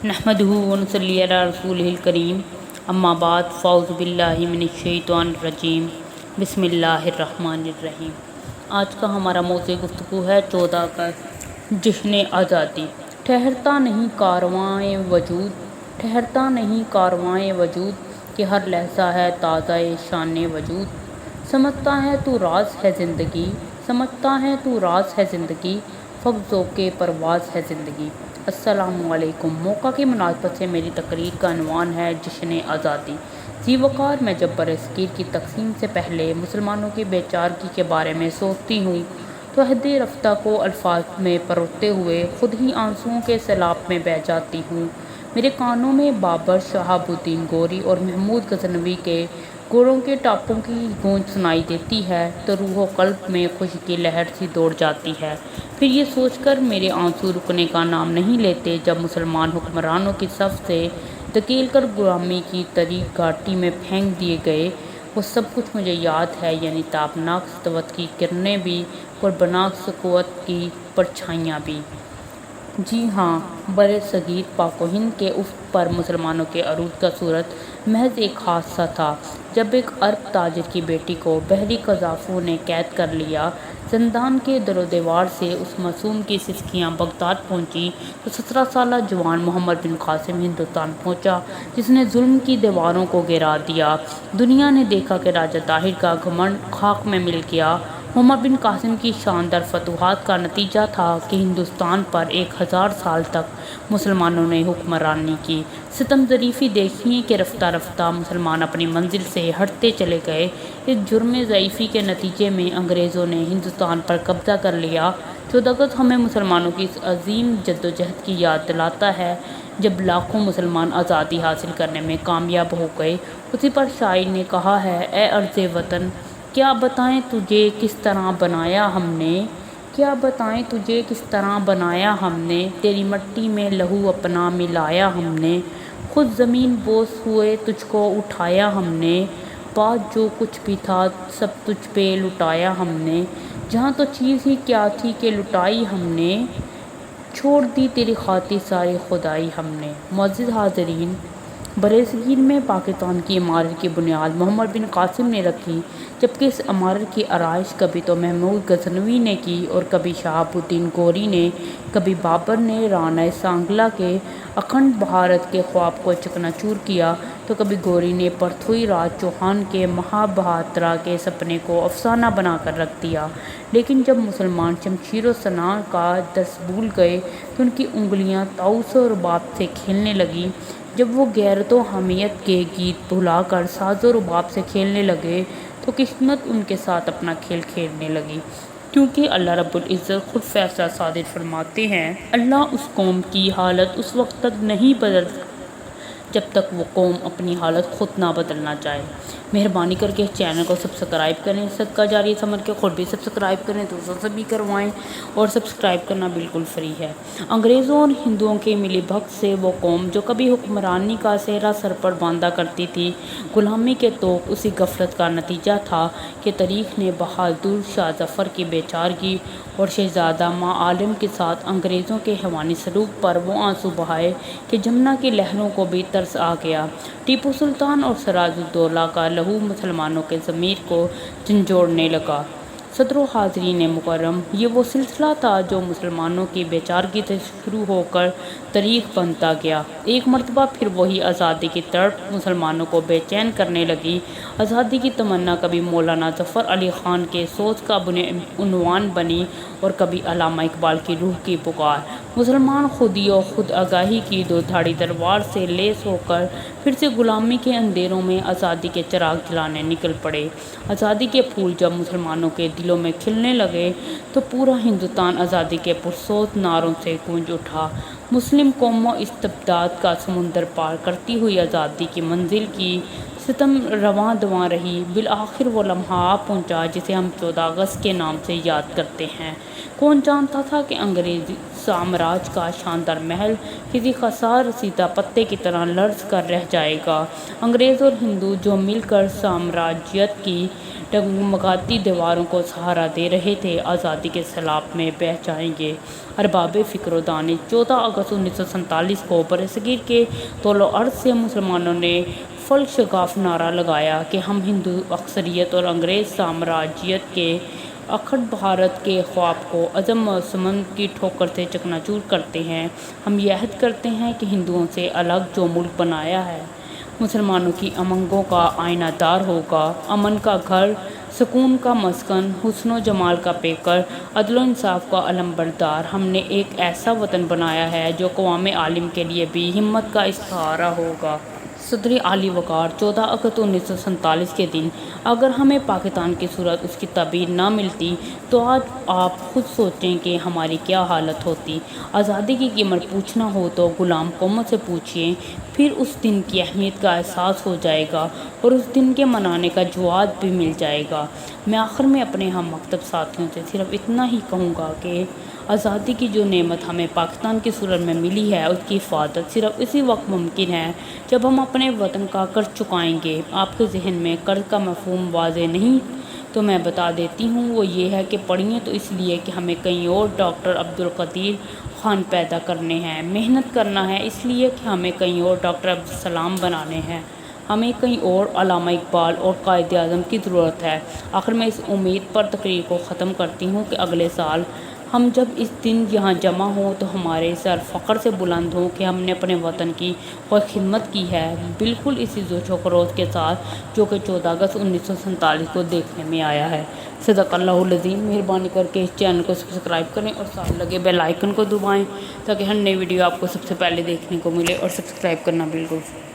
نحمدہ ونصلی علی رسولہ الکریم اما بعد فاعوذ باللہ من الشیطان الرجیم بسم اللہ الرحمن الرحیم۔ آج کا ہمارا موضوع گفتگو ہے 14 اگست جشن آزادی۔ ٹھہرتا نہیں کارواں وجود کہ ہر لحظہ ہے تازہ شان وجود۔ سمجھتا ہے تو راز ہے زندگی فقط ذوق پرواز ہے زندگی۔ السلام علیکم۔ موقع کی مناسبت سے میری تقریر کا عنوان ہے جشن آزادی۔ ذی وقار میں جب برصغیر کی تقسیم سے پہلے مسلمانوں کی بے چارگی کے بارے میں سوچتی ہوں تو عہد رفتہ کو الفاظ میں پروتے ہوئے خود ہی آنسوؤں کے سیلاب میں بہہ جاتی ہوں۔ میرے کانوں میں بابر، شہاب الدین غوری اور محمود غزنوی کے گھوڑوں کے ٹاپوں کی گونج سنائی دیتی ہے تو روح و قلب میں خوشی کی لہر سی دوڑ جاتی ہے۔ پھر یہ سوچ کر میرے آنسو رکنے کا نام نہیں لیتے جب مسلمان حکمرانوں کی صف سے دھکیل کر غلامی کی تاریک گھاٹی میں پھینک دیے گئے وہ سب کچھ مجھے یاد ہے، یعنی تابناک سطوت کی کرنیں بھی، قربناک سکوت کی پرچھائیاں بھی۔ جی ہاں، برصغیر پاک و ہند کے افق پر مسلمانوں کے عروج کا صورت محض ایک حادثہ تھا۔ جب ایک عرب تاجر کی بیٹی کو بحری قذافوں نے قید کر لیا، زندان کے در و دیوار سے اس معصوم کی سسکیاں بغداد پہنچی تو 17 سالہ جوان محمد بن قاسم ہندوستان پہنچا، جس نے ظلم کی دیواروں کو گرا دیا۔ دنیا نے دیکھا کہ راجہ طاہر کا گھمنڈ خاک میں مل گیا۔ محمد بن قاسم کی شاندار فتوحات کا نتیجہ تھا کہ ہندوستان پر 1000 سال تک مسلمانوں نے حکمرانی کی۔ ستم ظریفی دیکھیے کہ رفتہ رفتہ مسلمان اپنی منزل سے ہٹتے چلے گئے۔ اس جرم ضعیفی کے نتیجے میں انگریزوں نے ہندوستان پر قبضہ کر لیا۔ 14 اگست ہمیں مسلمانوں کی اس عظیم جدوجہد کی یاد دلاتا ہے جب لاکھوں مسلمان آزادی حاصل کرنے میں کامیاب ہو گئے۔ اسی پر شاعر نے کہا ہے، اے ارض وطن کیا بتائیں تجھے کس طرح بنایا ہم نے، تیری مٹی میں لہو اپنا ملایا ہم نے، خود زمین بوس ہوئے تجھ کو اٹھایا ہم نے، پاس جو کچھ بھی تھا سب تجھ پہ لٹایا ہم نے، جہاں تو چیز ہی کیا تھی کہ لٹائی ہم نے، چھوڑ دی تیری خاطر ساری خدائی ہم نے۔ معزز حاضرین، برصغیر میں پاکستان کی عمارت کی بنیاد محمد بن قاسم نے رکھی، جبکہ اس عمارت کی آرائش کبھی تو محمود غزنوی نے کی اور کبھی شہاب الدین غوری نے، کبھی بابر نے رانہ سانگلا کے اکھنڈ بھارت کے خواب کو چکنا چور کیا تو کبھی غوری نے پرتھوی راج چوہان کے مہابھارت کے سپنے کو افسانہ بنا کر رکھ دیا۔ لیکن جب مسلمان شمشیر و سناں کا درس بھول گئے تو ان کی انگلیاں طاؤس و رباب سے کھیلنے لگیں۔ جب وہ غیرت و حمیت کے گیت بھلا کر ساز و رباب سے کھیلنے لگے تو قسمت ان کے ساتھ اپنا کھیل کھیلنے لگی، کیونکہ اللہ رب العزت خود فیصلہ صادر فرماتے ہیں، اللہ اس قوم کی حالت اس وقت تک نہیں بدل جب تک وہ قوم اپنی حالت خود نہ بدلنا چاہے۔ مہربانی کر کے چینل کو سبسکرائب کریں، صدقہ جاریہ سمجھ کے خود بھی سبسکرائب کریں، دوستوں سے بھی کروائیں، اور سبسکرائب کرنا بالکل فری ہے۔ انگریزوں اور ہندوؤں کے ملی بھگت سے وہ قوم جو کبھی حکمرانی کا سہرا سر پر باندھا کرتی تھی، غلامی کے طوق اسی غفلت کا نتیجہ تھا کہ تاریخ نے بہادر شاہ ظفر کی بے چارگی اور شہزادہ ماں عالم کے ساتھ انگریزوں کے حیوانی سلوک پر وہ آنسو بہائے کہ جمنا کی لہروں کو بھی ترس آ گیا۔ ٹیپو سلطان اور سراج الدولہ کا لہو مسلمانوں کے ضمیر کو جھنجھوڑنے لگا۔ صدر و حاضرین مکرم، یہ وہ سلسلہ تھا جو مسلمانوں کی بے چارگی سے شروع ہو کر تاریخ بنتا گیا۔ ایک مرتبہ پھر وہی آزادی کی تڑپ مسلمانوں کو بے چین کرنے لگی۔ آزادی کی تمنا کبھی مولانا ظفر علی خان کے سوز کا عنوان بنی اور کبھی علامہ اقبال کی روح کی پکار۔ مسلمان خودی و خود آگاہی کی دو دھاڑی تلوار سے لیس ہو کر پھر سے غلامی کے اندھیروں میں آزادی کے چراغ جلانے نکل پڑے۔ آزادی کے پھول جب مسلمانوں کے دلوں میں کھلنے لگے تو پورا ہندوستان آزادی کے پرسوز نعروں سے گونج اٹھا۔ مسلم قوم استبداد کا سمندر پار کرتی ہوئی آزادی کی منزل کی ستم رواں دواں رہی۔ بالآخر وہ لمحہ آ پہنچا جسے ہم 14 اگست کے نام سے یاد کرتے ہیں۔ کون جانتا تھا کہ انگریزی سامراج کا شاندار محل کسی خسار رسیدہ پتے کی طرح لرز کر رہ جائے گا۔ انگریز اور ہندو جو مل کر سامراجیت کی ڈگمگاتی دیواروں کو سہارا دے رہے تھے، آزادی کے سیلاب میں بہہ جائیں گے۔ ارباب فکر و دانش 14 اگست 1947 کو برصغیر کے طول و عرض سے مسلمانوں نے فلشگاف نعرہ لگایا کہ ہم ہندو اکثریت اور انگریز سامراجیت کے اکھڑ بھارت کے خواب کو عزم و صمود کی ٹھوکر سے چکنا چور کرتے ہیں۔ ہم یہ عہد کرتے ہیں کہ ہندوؤں سے الگ جو ملک بنایا ہے، مسلمانوں کی امنگوں کا آئینہ دار ہوگا، امن کا گھر، سکون کا مسکن، حسن و جمال کا پیکر، عدل و انصاف کا علم بردار۔ ہم نے ایک ایسا وطن بنایا ہے جو اقوام عالم کے لیے بھی ہمت کا استعارہ ہوگا۔ صدر اعلی وقار 14 اگست 1947 کے دن اگر ہمیں پاکستان کی صورت اس کی تعبیر نہ ملتی تو آج آپ خود سوچیں کہ ہماری کیا حالت ہوتی۔ آزادی کی قیمت پوچھنا ہو تو غلام قوموں سے پوچھیے، پھر اس دن کی اہمیت کا احساس ہو جائے گا اور اس دن کے منانے کا جواز بھی مل جائے گا۔ میں آخر میں اپنے ہم مکتب ساتھیوں سے صرف اتنا ہی کہوں گا کہ آزادی کی جو نعمت ہمیں پاکستان کی صورت میں ملی ہے، اس کی حفاظت صرف اسی وقت ممکن ہے جب ہم اپنے وطن کا قرض چکائیں گے۔ آپ کے ذہن میں قرض کا مفہوم واضح نہیں تو میں بتا دیتی ہوں، وہ یہ ہے کہ پڑھیے تو اس لیے کہ ہمیں کہیں اور ڈاکٹر عبدالقدیر خان پیدا کرنے ہیں، محنت کرنا ہے اس لیے کہ ہمیں کہیں اور ڈاکٹر عبدالسلام بنانے ہیں، ہمیں کہیں اور علامہ اقبال اور قائد اعظم کی ضرورت ہے۔ آخر میں اس امید پر تقریر کو ختم کرتی ہوں کہ اگلے سال ہم جب اس دن یہاں جمع ہوں تو ہمارے سر فخر سے بلند ہوں کہ ہم نے اپنے وطن کی کوئی خدمت کی ہے، بالکل اسی جوش و خروش کے ساتھ جو کہ 14 اگست 1947 کو دیکھنے میں آیا ہے۔ صدق اللہ العظیم۔ مہربانی کر کے اس چینل کو سبسکرائب کریں اور ساتھ لگے بیل آئیکن کو دبائیں تاکہ ہر نئی ویڈیو آپ کو سب سے پہلے دیکھنے کو ملے، اور سبسکرائب کرنا بالکل